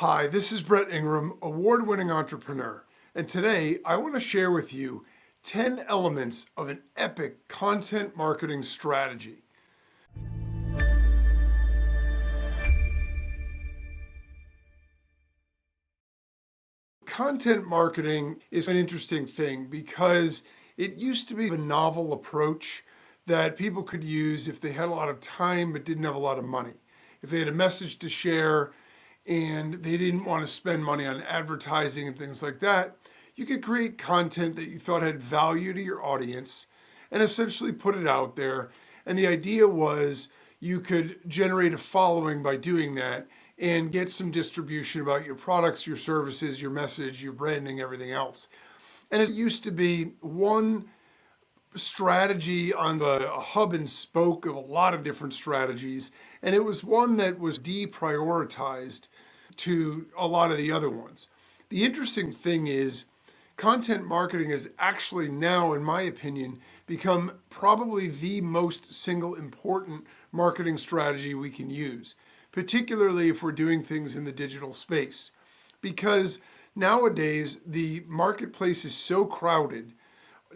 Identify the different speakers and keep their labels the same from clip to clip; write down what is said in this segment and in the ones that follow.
Speaker 1: Hi, this is Brett Ingram, award-winning entrepreneur, and today I want to share with you 10 elements of an epic content marketing strategy. Content marketing is an interesting thing because it used to be a novel approach that people could use if they had a lot of time but didn't have a lot of money. If they had a message to share and they didn't want to spend money on advertising and things like that, you could create content that you thought had value to your audience and essentially put it out there. And the idea was you could generate a following by doing that and get some distribution about your products, your services, your message, your branding, everything else. And it used to be one strategy on a hub and spoke of a lot of different strategies, and it was one that was deprioritized to a lot of the other ones. The interesting thing is content marketing has actually now, in my opinion, become probably the most single important marketing strategy we can use, particularly if we're doing things in the digital space. Because nowadays, the marketplace is so crowded.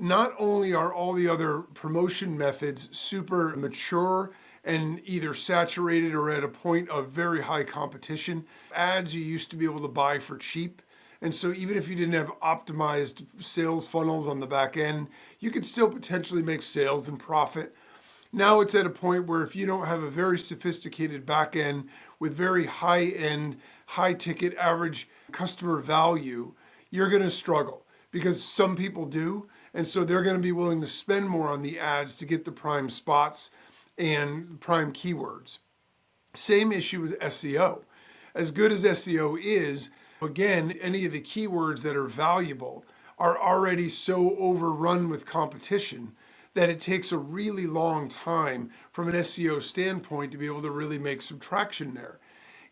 Speaker 1: Not only are all the other promotion methods super mature and either saturated or at a point of very high competition, ads you used to be able to buy for cheap. And so even if you didn't have optimized sales funnels on the back end, you could still potentially make sales and profit. Now it's at a point where if you don't have a very sophisticated back end with very high end, high ticket average customer value, you're going to struggle because some people do. And so they're going to be willing to spend more on the ads to get the prime spots and prime keywords. Same issue with SEO. As good as SEO is, again, any of the keywords that are valuable are already so overrun with competition that it takes a really long time from an SEO standpoint to be able to really make some traction there.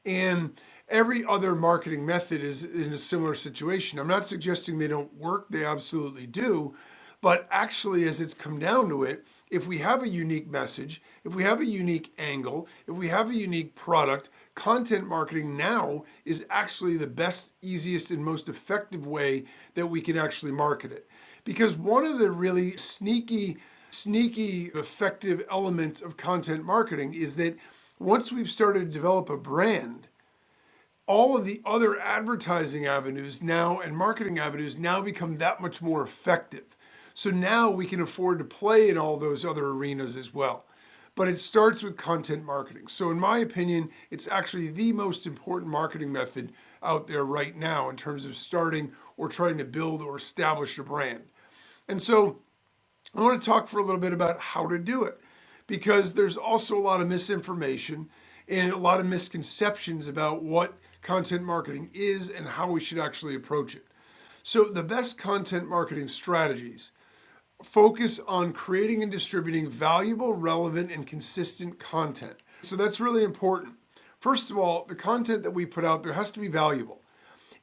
Speaker 1: And every other marketing method is in a similar situation. I'm not suggesting they don't work, they absolutely do. But actually, as it's come down to it, if we have a unique message, if we have a unique angle, if we have a unique product, content marketing now is actually the best, easiest, and most effective way that we can actually market it. Because one of the really sneaky, effective elements of content marketing is that once we've started to develop a brand, all of the other advertising avenues now and marketing avenues now become that much more effective. So now we can afford to play in all those other arenas as well. But it starts with content marketing. So in my opinion, it's actually the most important marketing method out there right now in terms of starting or trying to build or establish a brand. And so I want to talk for a little bit about how to do it, because there's also a lot of misinformation and a lot of misconceptions about what content marketing is and how we should actually approach it. So the best content marketing strategies focus on creating and distributing valuable, relevant, and consistent content. So that's really important. First of all, the content that we put out there has to be valuable.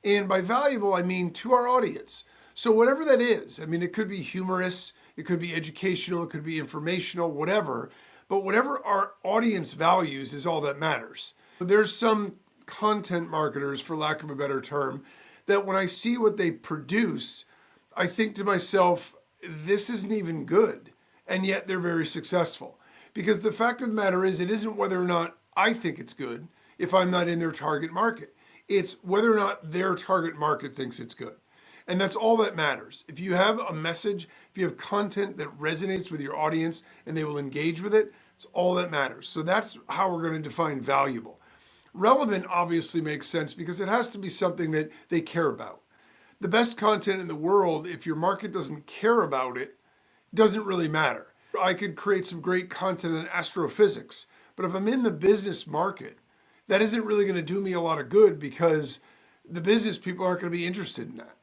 Speaker 1: And by valuable, I mean to our audience. So whatever that is, I mean, it could be humorous, it could be educational, it could be informational, whatever. But whatever our audience values is all that matters. There's some content marketers, for lack of a better term, that when I see what they produce, I think to myself, this isn't even good. And yet they're very successful. Because the fact of the matter is, it isn't whether or not I think it's good if I'm not in their target market. It's whether or not their target market thinks it's good. And that's all that matters. If you have a message, if you have content that resonates with your audience and they will engage with it, it's all that matters. So that's how we're going to define valuable. Relevant obviously makes sense because it has to be something that they care about. The best content in the world, if your market doesn't care about it, doesn't really matter. I could create some great content on astrophysics, but if I'm in the business market, that isn't really going to do me a lot of good because the business people aren't going to be interested in that.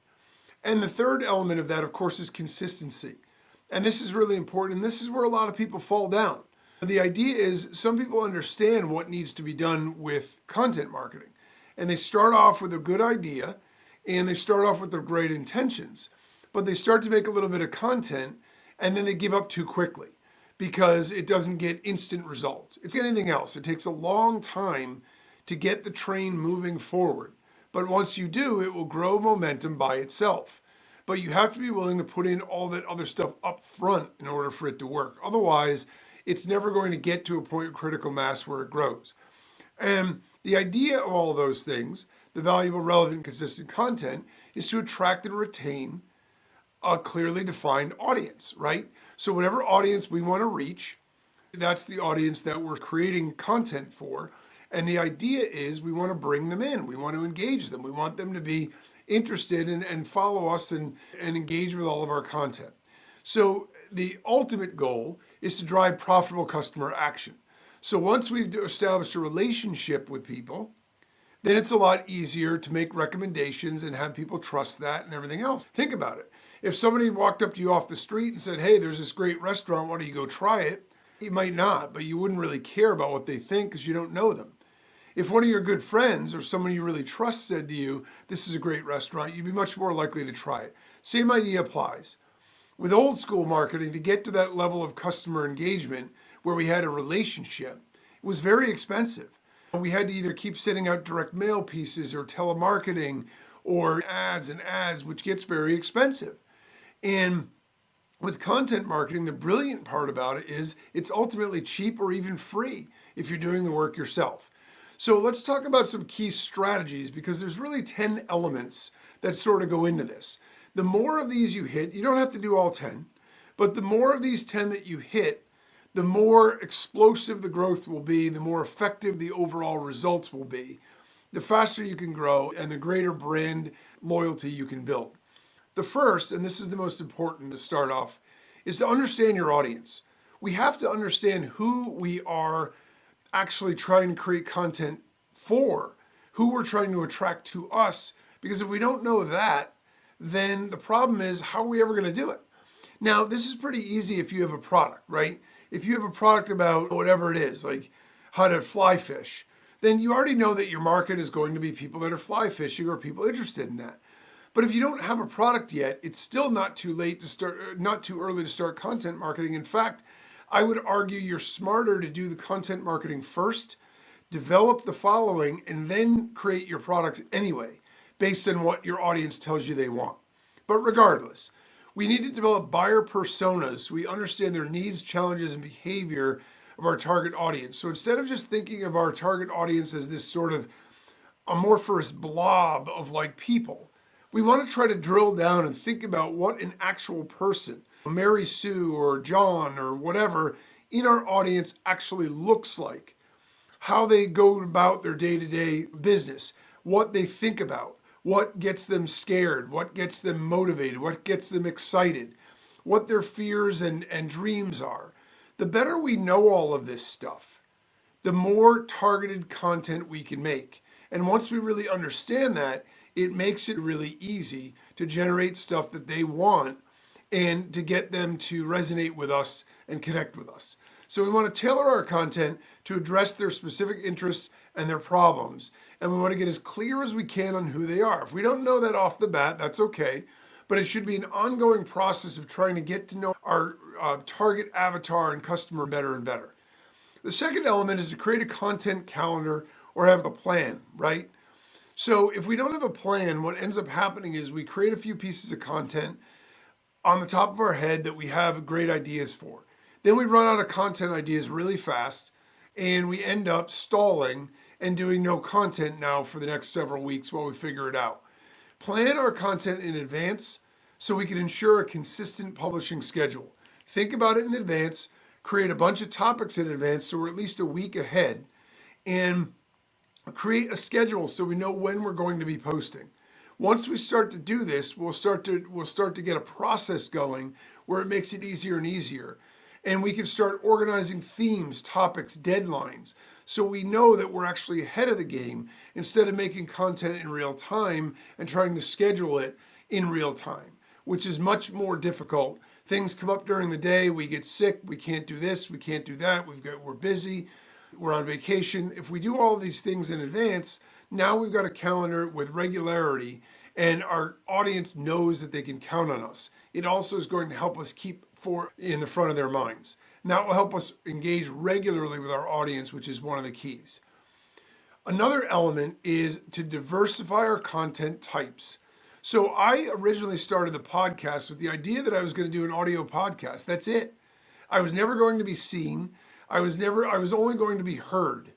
Speaker 1: And the third element of that, of course, is consistency. And this is really important, and this is where a lot of people fall down. The idea is some people understand what needs to be done with content marketing, and they start off with a good idea, and they start off with their great intentions, but they start to make a little bit of content and then they give up too quickly because it doesn't get instant results. It's anything else. It takes a long time to get the train moving forward. But once you do, it will grow momentum by itself. But you have to be willing to put in all that other stuff up front in order for it to work. Otherwise, it's never going to get to a point of critical mass where it grows. And the idea of all those things, the valuable, relevant, consistent content, is to attract and retain a clearly defined audience, right? So whatever audience we want to reach, that's the audience that we're creating content for. And the idea is we want to bring them in. We want to engage them. We want them to be interested and follow us and engage with all of our content. So the ultimate goal is to drive profitable customer action. So once we've established a relationship with people, then it's a lot easier to make recommendations and have people trust that and everything else. Think about it. If somebody walked up to you off the street and said, hey, there's this great restaurant, why don't you go try it? You might not, but you wouldn't really care about what they think because you don't know them. If one of your good friends or someone you really trust said to you, this is a great restaurant, you'd be much more likely to try it. Same idea applies. With old school marketing, to get to that level of customer engagement where we had a relationship, it was very expensive. We had to either keep sending out direct mail pieces or telemarketing or ads and ads, which gets very expensive. And with content marketing, the brilliant part about it is it's ultimately cheap or even free if you're doing the work yourself. So let's talk about some key strategies because there's really 10 elements that sort of go into this. The more of these you hit, you don't have to do all 10, but the more of these 10 that you hit, the more explosive the growth will be, the more effective the overall results will be, the faster you can grow, and the greater brand loyalty you can build. The first, and this is the most important to start off, is to understand your audience. We have to understand who we are actually trying to create content for, who we're trying to attract to us, because if we don't know that, then the problem is, how are we ever going to do it? Now, this is pretty easy if you have a product, right? If you have a product about whatever it is, like how to fly fish, then you already know that your market is going to be people that are fly fishing or people interested in that. But if you don't have a product yet, it's still not too late to start, not too early to start content marketing. In fact, I would argue you're smarter to do the content marketing first, develop the following, and then create your products anyway, based on what your audience tells you they want. But regardless, we need to develop buyer personas so we understand their needs, challenges, and behavior of our target audience. So instead of just thinking of our target audience as this sort of amorphous blob of like people, we want to try to drill down and think about what an actual person, Mary Sue or John or whatever, in our audience actually looks like, how they go about their day-to-day business, what they think about, what gets them scared, what gets them motivated, what gets them excited, what their fears and dreams are. The better we know all of this stuff, the more targeted content we can make. And once we really understand that, it makes it really easy to generate stuff that they want and to get them to resonate with us and connect with us. So we want to tailor our content to address their specific interests and their problems. And we want to get as clear as we can on who they are. If we don't know that off the bat, that's okay. But it should be an ongoing process of trying to get to know our target avatar and customer better and better. The second element is to create a content calendar or have a plan, right? So if we don't have a plan, what ends up happening is we create a few pieces of content on the top of our head that we have great ideas for. Then we run out of content ideas really fast and we end up stalling and doing no content now for the next several weeks while we figure it out. Plan our content in advance so we can ensure a consistent publishing schedule. Think about it in advance, create a bunch of topics in advance so we're at least a week ahead, and create a schedule so we know when we're going to be posting. Once we start to do this, we'll start to get a process going where it makes it easier and easier. And we can start organizing themes, topics, deadlines, so we know that we're actually ahead of the game instead of making content in real time and trying to schedule it in real time, which is much more difficult. Things come up during the day, we get sick, we can't do this, we can't do that, we're busy, we're on vacation. If we do all of these things in advance, now we've got a calendar with regularity and our audience knows that they can count on us. It also is going to help us keep in the front of their minds. And that will help us engage regularly with our audience, which is one of the keys. Another element is to diversify our content types. So I originally started the podcast with the idea that I was going to do an audio podcast. That's it. I was never going to be seen. I was only going to be heard.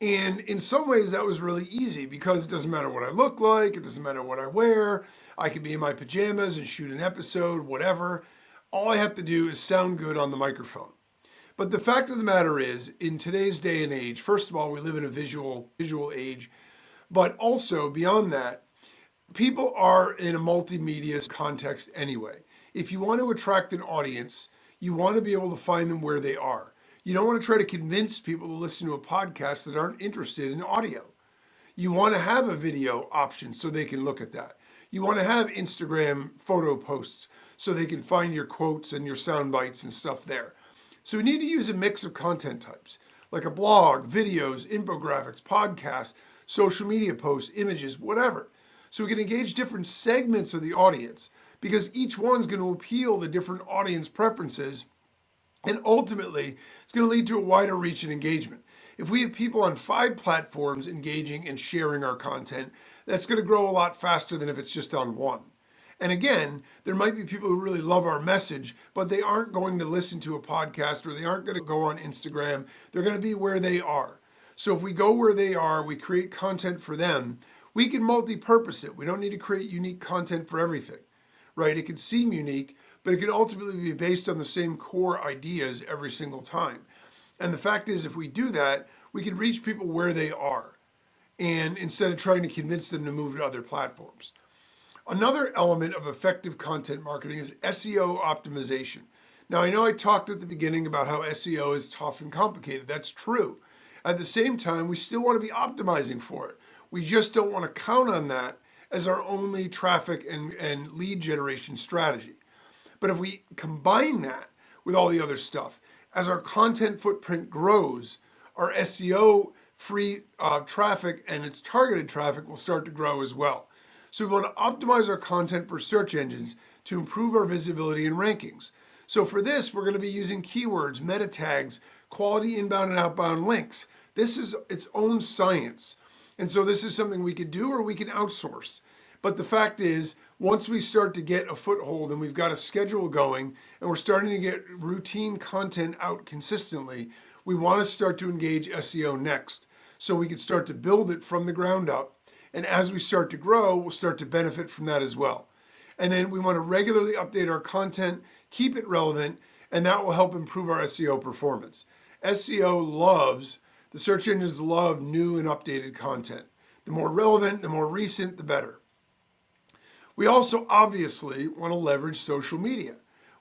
Speaker 1: And in some ways that was really easy because it doesn't matter what I look like, it doesn't matter what I wear. I could be in my pajamas and shoot an episode, whatever. All I have to do is sound good on the microphone. But the fact of the matter is, in today's day and age, first of all, we live in a visual age, but also beyond that, people are in a multimedia context anyway. If you want to attract an audience, you want to be able to find them where they are. You don't want to try to convince people to listen to a podcast that aren't interested in audio. You want to have a video option so they can look at that. You want to have Instagram photo posts so they can find your quotes and your sound bites and stuff there. So we need to use a mix of content types, like a blog, videos, infographics, podcasts, social media posts, images, whatever. So we can engage different segments of the audience because each one's going to appeal to different audience preferences. And ultimately, it's going to lead to a wider reach and engagement. If we have people on 5 platforms engaging and sharing our content, that's going to grow a lot faster than if it's just on one. And again, there might be people who really love our message, but they aren't going to listen to a podcast or they aren't going to go on Instagram. They're going to be where they are. So if we go where they are, we create content for them, we can multi-purpose it. We don't need to create unique content for everything, right? It can seem unique, but it can ultimately be based on the same core ideas every single time. And the fact is, if we do that, we can reach people where they are, and instead of trying to convince them to move to other platforms. Another element of effective content marketing is SEO optimization. Now, I know I talked at the beginning about how SEO is tough and complicated. That's true. At the same time, we still want to be optimizing for it. We just don't want to count on that as our only traffic and lead generation strategy. But if we combine that with all the other stuff, as our content footprint grows, our SEO free traffic and its targeted traffic will start to grow as well. So we want to optimize our content for search engines to improve our visibility and rankings. So for this, we're going to be using keywords, meta tags, quality inbound and outbound links. This is its own science. And so this is something we could do or we can outsource. But the fact is, once we start to get a foothold and we've got a schedule going and we're starting to get routine content out consistently, we want to start to engage SEO next so we can start to build it from the ground up. And as we start to grow, we'll start to benefit from that as well. And then we want to regularly update our content, keep it relevant, and that will help improve our SEO performance. The search engines love new and updated content. The more relevant, the more recent, the better. We also obviously want to leverage social media.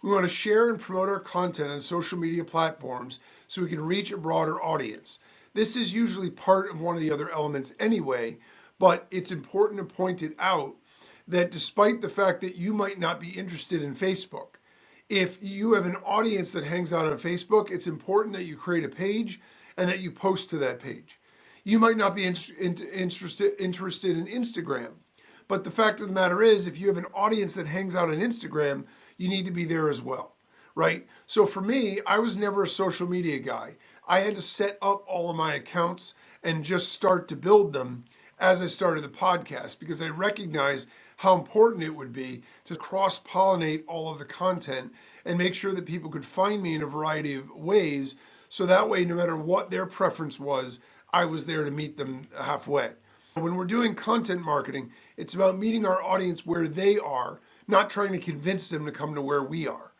Speaker 1: We want to share and promote our content on social media platforms so we can reach a broader audience. This is usually part of one of the other elements anyway, but it's important to point it out that despite the fact that you might not be interested in Facebook, if you have an audience that hangs out on Facebook, it's important that you create a page and that you post to that page. You might not be interested in Instagram, but the fact of the matter is, if you have an audience that hangs out on Instagram, you need to be there as well, right? So for me, I was never a social media guy. I had to set up all of my accounts and just start to build them as I started the podcast because I recognized how important it would be to cross-pollinate all of the content and make sure that people could find me in a variety of ways so that way, no matter what their preference was, I was there to meet them halfway. When we're doing content marketing, it's about meeting our audience where they are, not trying to convince them to come to where we are.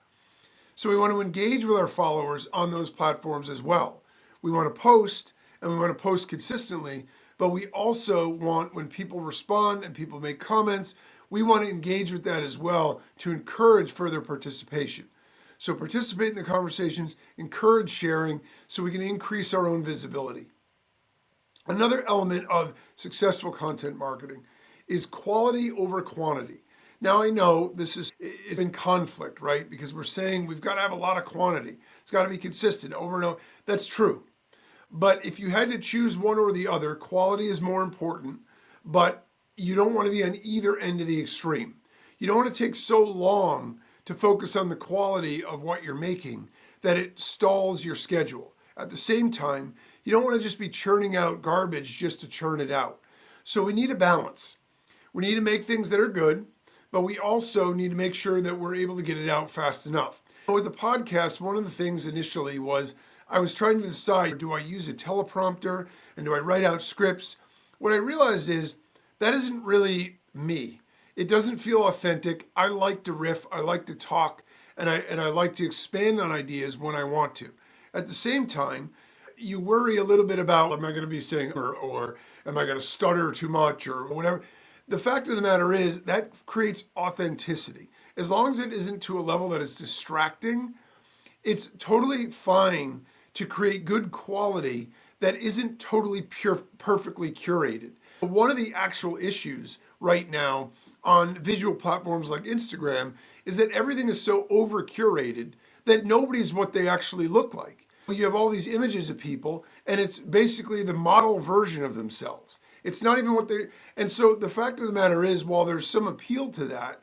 Speaker 1: So we want to engage with our followers on those platforms as well. We want to post, and we want to post consistently, but we also want, when people respond and people make comments, we want to engage with that as well to encourage further participation. So participate in the conversations, encourage sharing so we can increase our own visibility. Another element of successful content marketing is quality over quantity. Now I know it's in conflict, right? Because we're saying we've got to have a lot of quantity. It's got to be consistent over and over. That's true. But if you had to choose one or the other, quality is more important, but you don't want to be on either end of the extreme. You don't want to take so long to focus on the quality of what you're making that it stalls your schedule. At the same time, You don't want to just be churning out garbage just to churn it out. So we need a balance. We need to make things that are good, but we also need to make sure that we're able to get it out fast enough. With the podcast, one of the things initially was I was trying to decide, do I use a teleprompter and do I write out scripts? What I realized is that isn't really me. It doesn't feel authentic. I like to riff, I like to talk, and I like to expand on ideas when I want to. At the same time, you worry a little bit about, am I going to be saying, or am I going to stutter too much or whatever? The fact of the matter is that creates authenticity. As long as it isn't to a level that is distracting, it's totally fine to create good quality that isn't totally perfectly curated. One of the actual issues right now on visual platforms like Instagram is that everything is so over curated that nobody's what they actually look like. You have all these images of people and it's basically the model version of themselves. It's not even what they, and so the fact of the matter is, while there's some appeal to that,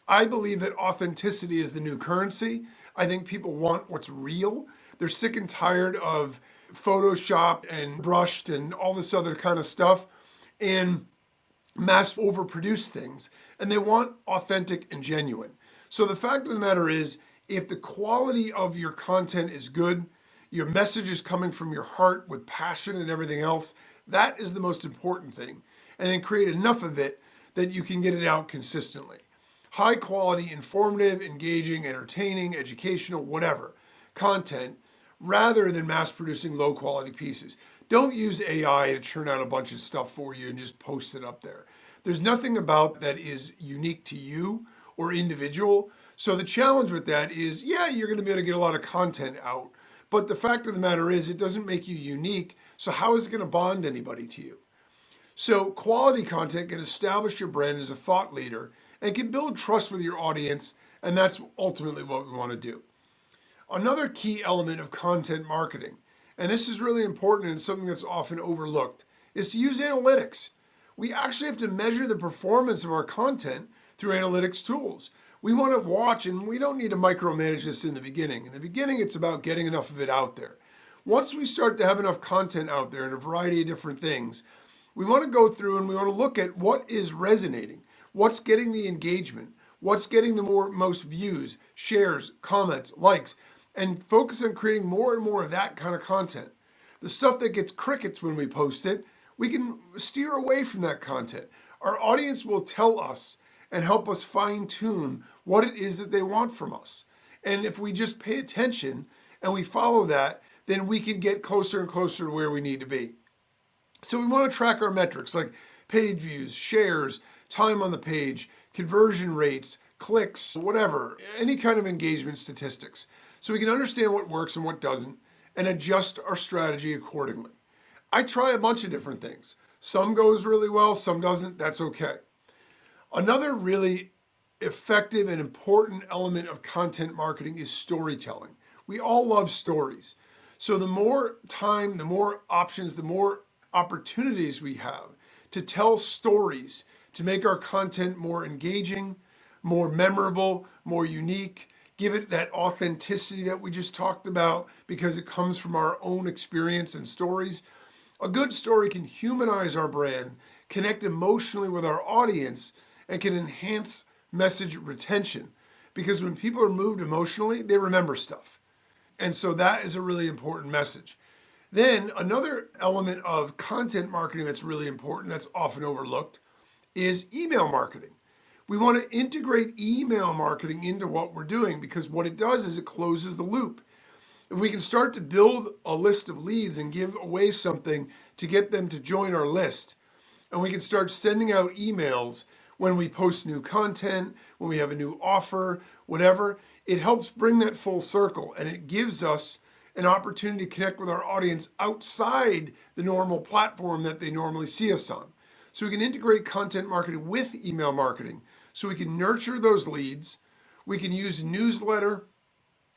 Speaker 1: I believe that authenticity is the new currency. I think people want what's real. They're sick and tired of Photoshop and brushed and all this other kind of stuff and mass overproduce things. And they want authentic and genuine. So the fact of the matter is, if the quality of your content is good, your message is coming from your heart with passion and everything else, that is the most important thing. And then create enough of it that you can get it out consistently. High quality, informative, engaging, entertaining, educational, whatever content, rather than mass producing low quality pieces. Don't use AI to churn out a bunch of stuff for you and just post it up there. There's nothing about that is unique to you or individual. So the challenge with that is, yeah, you're going to be able to get a lot of content out. But the fact of the matter is, it doesn't make you unique. So how is it going to bond anybody to you? So quality content can establish your brand as a thought leader and can build trust with your audience. And that's ultimately what we want to do. Another key element of content marketing, and this is really important and something that's often overlooked, is to use analytics. We actually have to measure the performance of our content through analytics tools. We want to watch, and we don't need to micromanage this in the beginning. In the beginning, it's about getting enough of it out there. Once we start to have enough content out there in a variety of different things, we want to go through and we want to look at what is resonating, what's getting the engagement, what's getting the most views, shares, comments, likes, and focus on creating more and more of that kind of content. The stuff that gets crickets when we post it, we can steer away from that content. Our audience will tell us and help us fine tune what it is that they want from us. And if we just pay attention and we follow that, then we can get closer and closer to where we need to be. So we want to track our metrics like page views, shares, time on the page, conversion rates, clicks, whatever, any kind of engagement statistics. So we can understand what works and what doesn't and adjust our strategy accordingly. I try a bunch of different things. Some goes really well, some doesn't, that's okay. Another really effective and important element of content marketing is storytelling. We all love stories. So the more time, the more options, the more opportunities we have to tell stories, to make our content more engaging, more memorable, more unique, give it that authenticity that we just talked about because it comes from our own experience and stories. A good story can humanize our brand, connect emotionally with our audience, and can enhance message retention. Because when people are moved emotionally, they remember stuff. And so that is a really important message. Then another element of content marketing that's really important, that's often overlooked, is email marketing. We want to integrate email marketing into what we're doing because what it does is it closes the loop. If we can start to build a list of leads and give away something to get them to join our list, and we can start sending out emails when we post new content, when we have a new offer, whatever, it helps bring that full circle and it gives us an opportunity to connect with our audience outside the normal platform that they normally see us on. So we can integrate content marketing with email marketing so we can nurture those leads. We can use newsletter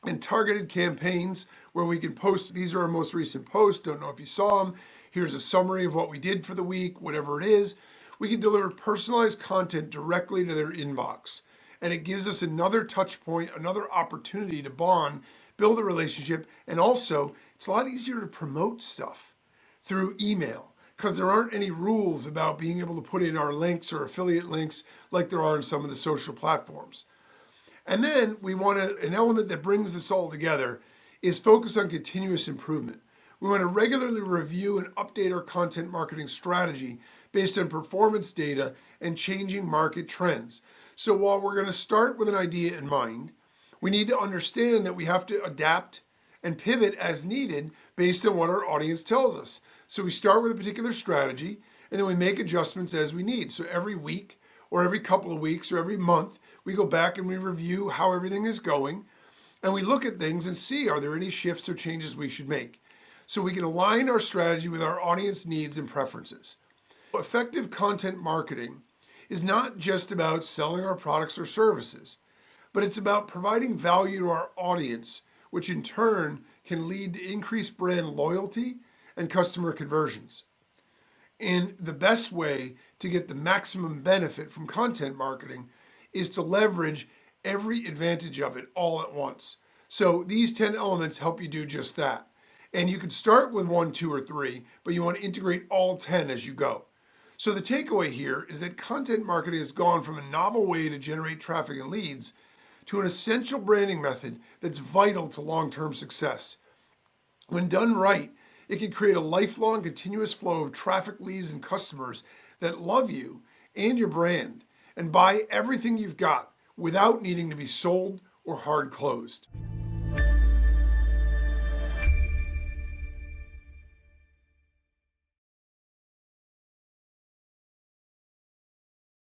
Speaker 1: and targeted campaigns where we can post, these are our most recent posts, don't know if you saw them, here's a summary of what we did for the week, whatever it is. We can deliver personalized content directly to their inbox. And it gives us another touch point, another opportunity to bond, build a relationship, and also it's a lot easier to promote stuff. through email, because there aren't any rules about being able to put in our links or affiliate links like there are in some of the social platforms. And then we want an element that brings this all together is focus on continuous improvement. We want to regularly review and update our content marketing strategy based on performance data and changing market trends. So while we're going to start with an idea in mind, we need to understand that we have to adapt and pivot as needed based on what our audience tells us. So we start with a particular strategy and then we make adjustments as we need. So every week or every couple of weeks or every month, we go back and we review how everything is going and we look at things and see, are there any shifts or changes we should make? So we can align our strategy with our audience needs and preferences. Effective content marketing is not just about selling our products or services, but it's about providing value to our audience, which in turn can lead to increased brand loyalty and customer conversions. And the best way to get the maximum benefit from content marketing is to leverage every advantage of it all at once. So these 10 elements help you do just that. And you could start with 1, 2, or 3, but you want to integrate all 10 as you go. So the takeaway here is that content marketing has gone from a novel way to generate traffic and leads to an essential branding method that's vital to long-term success. When done right, it can create a lifelong, continuous flow of traffic, leads, and customers that love you and your brand and buy everything you've got without needing to be sold or hard closed.